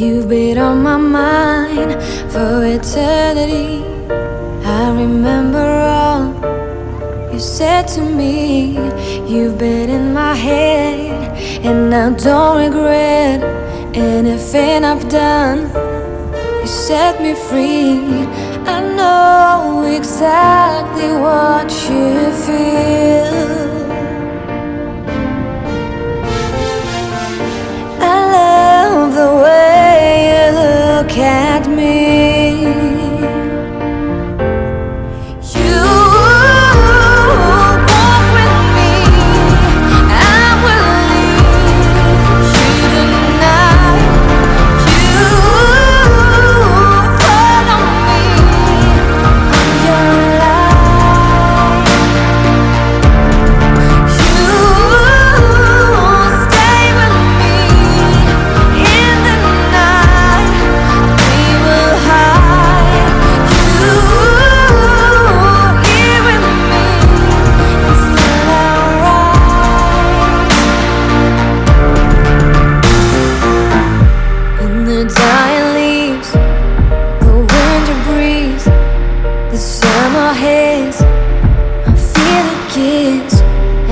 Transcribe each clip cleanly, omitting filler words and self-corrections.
You've been on my mind for eternity. I remember all you said to me. You've been in my head, and I don't regret anything I've done. You set me free. I know exactly what you feel. I love the way you look at me.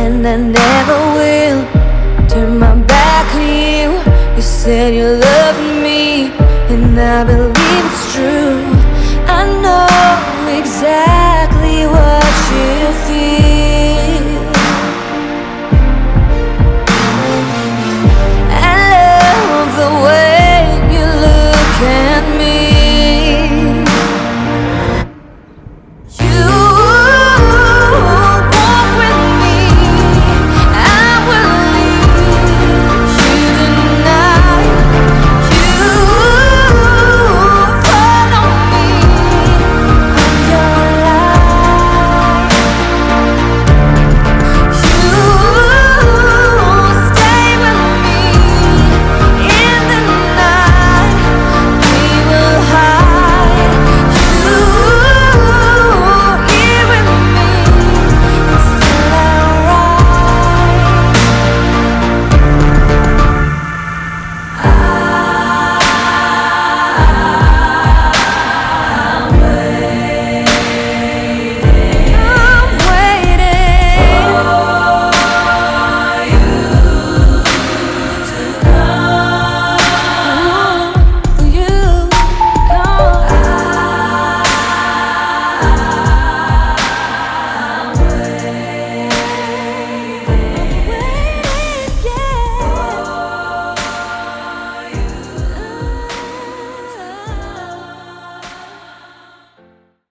And I never will turn my back on you. You said you loved me, and I believe it's true.